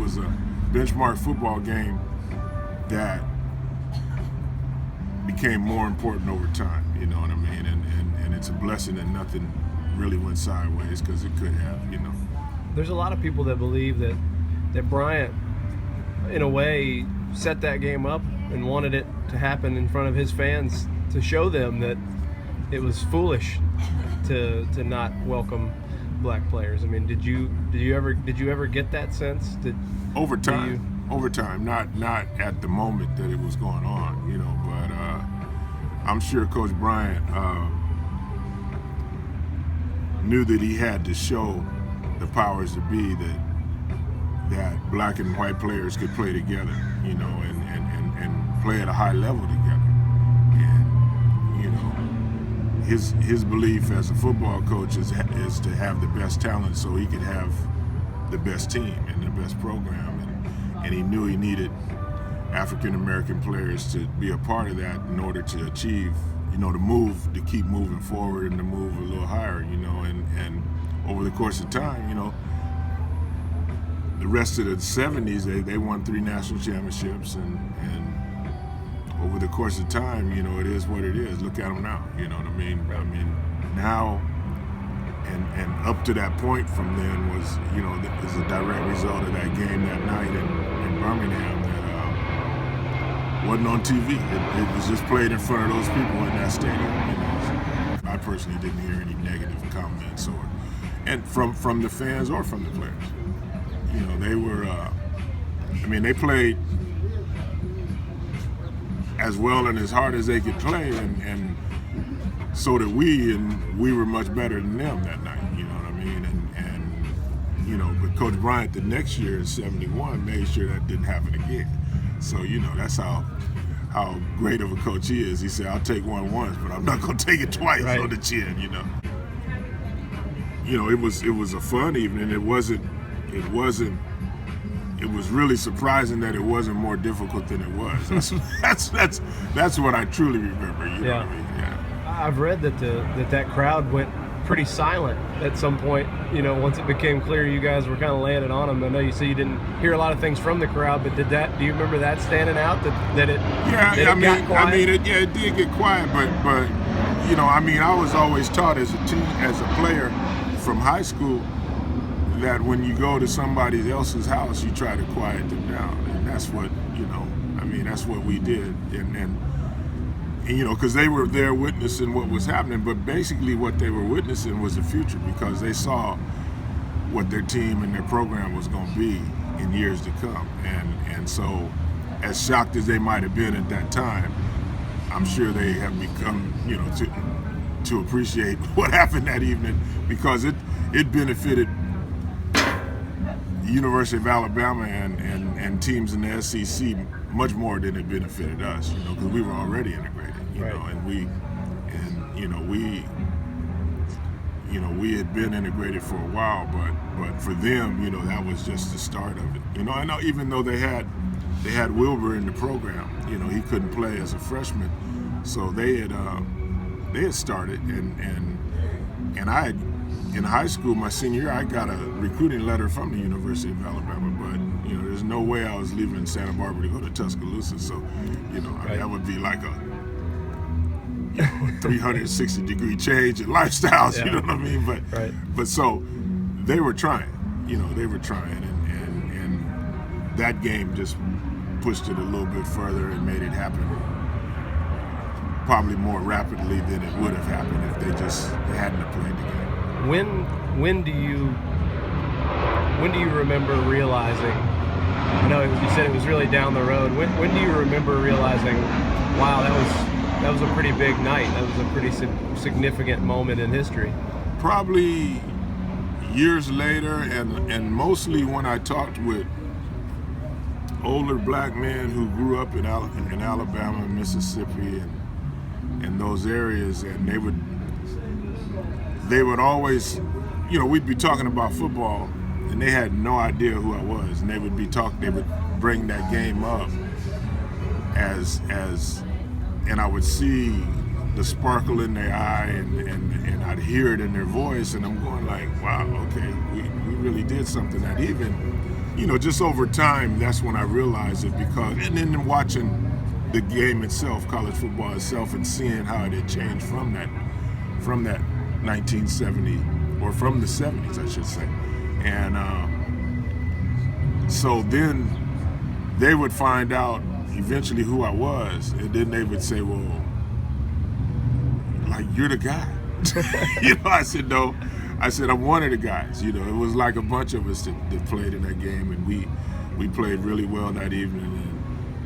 was a benchmark football game that became more important over time, you know what I mean? And it's a blessing that nothing really went sideways, because it could have, you know. There's a lot of people that believe that Bryant, in a way, set that game up and wanted it to happen in front of his fans to show them that it was foolish to not welcome black players. I mean, did you ever get that sense? Over time, not at the moment that it was going on, you know, but I'm sure Coach Bryant knew that he had to show the powers that be that black and white players could play together, you know, and play at a high level together. And, you know, his belief as a football coach is to have the best talent so he could have the best team and the best program. And he knew he needed African American players to be a part of that in order to achieve, you know, to keep moving forward and to move a little higher, you know, and over the course of time, you know, the rest of the 70s, they won 3 national championships, and over the course of time, you know, it is what it is. Look at them now, you know what I mean? I mean, now and up to that point from then was, you know, is a direct result of that game that night in Birmingham that wasn't on TV. It was just played in front of those people in that stadium. You know, I personally didn't hear any negative comments and from the fans or from the players. You know, they were, I mean, they played as well and as hard as they could play, and so did we, and we were much better than them that night, you know what I mean? And you know, but Coach Bryant the next year in '71 made sure that didn't happen again. So, you know, that's how great of a coach he is. He said, I'll take one once, but I'm not going to take it twice on the chin, you know. You know, it was a fun evening. It was really surprising that it wasn't more difficult than it was. That's what I truly remember. You know what I mean? Yeah. I've read that crowd went pretty silent at some point. You know, once it became clear you guys were kind of laying it on them. I know you say you didn't hear a lot of things from the crowd, but do you remember that standing out? That it got quiet? It did get quiet, but you know, I mean, I was always taught as a player from high school that when you go to somebody else's house, you try to quiet them down, and that's what, you know, I mean, that's what we did, and you know, because they were there witnessing what was happening, but basically what they were witnessing was the future, because they saw what their team and their program was going to be in years to come, and so as shocked as they might have been at that time, I'm sure they have become, you know, to appreciate what happened that evening, because it benefited the University of Alabama and teams in the SEC much more than it benefited us, you know, because we were already integrated, you know, and we had been integrated for a while, but for them, you know, that was just the start of it. You know, I know even though they had Wilbur in the program, you know, he couldn't play as a freshman, so they had started, and I had, in high school, my senior year, I got a recruiting letter from the University of Alabama, but, you know, there's no way I was leaving Santa Barbara to go to Tuscaloosa, so, you know, that would be like a 360-degree change in lifestyles, you know what I mean? But so they were trying, you know, and that game just pushed it a little bit further and made it happen probably more rapidly than it would have happened if they hadn't have played the game. When do you remember realizing? I know you said it was really down the road. When do you remember realizing, wow, that was a pretty big night. That was a pretty significant moment in history. Probably years later, and mostly when I talked with older black men who grew up in Alabama, Mississippi, and those areas, and they would always, you know, we'd be talking about football, and they had no idea who I was, and they would bring that game up as, and I would see the sparkle in their eye, and I'd hear it in their voice, and I'm going like, wow, okay, we really did something that even just over time, that's when I realized it, because, and then watching the game itself, college football itself, and seeing how it had changed from that 1970, or from the 70s, I should say. And so then they would find out eventually who I was, and then they would say, well, like, you're the guy. I said, no. I said, I'm one of the guys. It was like a bunch of us that played in that game, and we played really well that evening,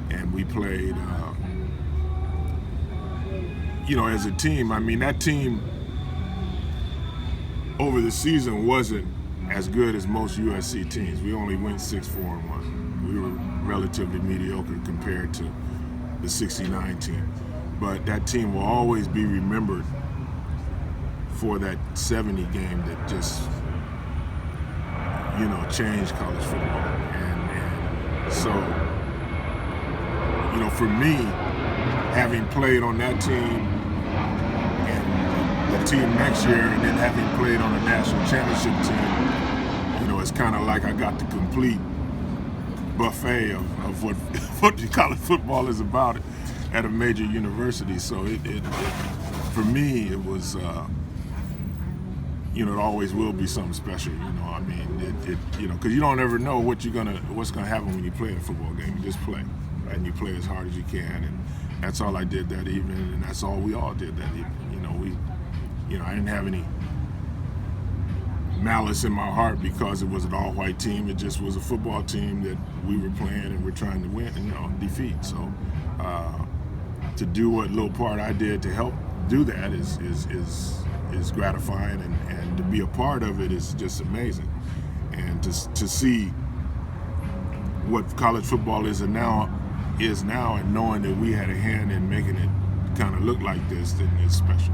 and we played, as a team. I mean, that team over the season wasn't as good as most USC teams. We only went 6-4-1. We were relatively mediocre compared to the '69 team. But that team will always be remembered for that '70 game that just, changed college football. And so, for me, having played on that team and the team next year, and then having played on a national championship team, it's kind of like I got the complete buffet of what college football is about at a major university. So it for me, it was, it always will be something special. I mean, because you don't ever know what's gonna happen when you play a football game. You just play, right? And you play as hard as you can, and that's all I did that evening, and that's all we all did that evening. I didn't have any malice in my heart because it was an all-white team. It just was a football team that we were playing and we're trying to win and defeat. So to do what little part I did to help do that is gratifying, and to be a part of it is just amazing. And to see what college football is now, and knowing that we had a hand in making it kind of look like this, then it's special.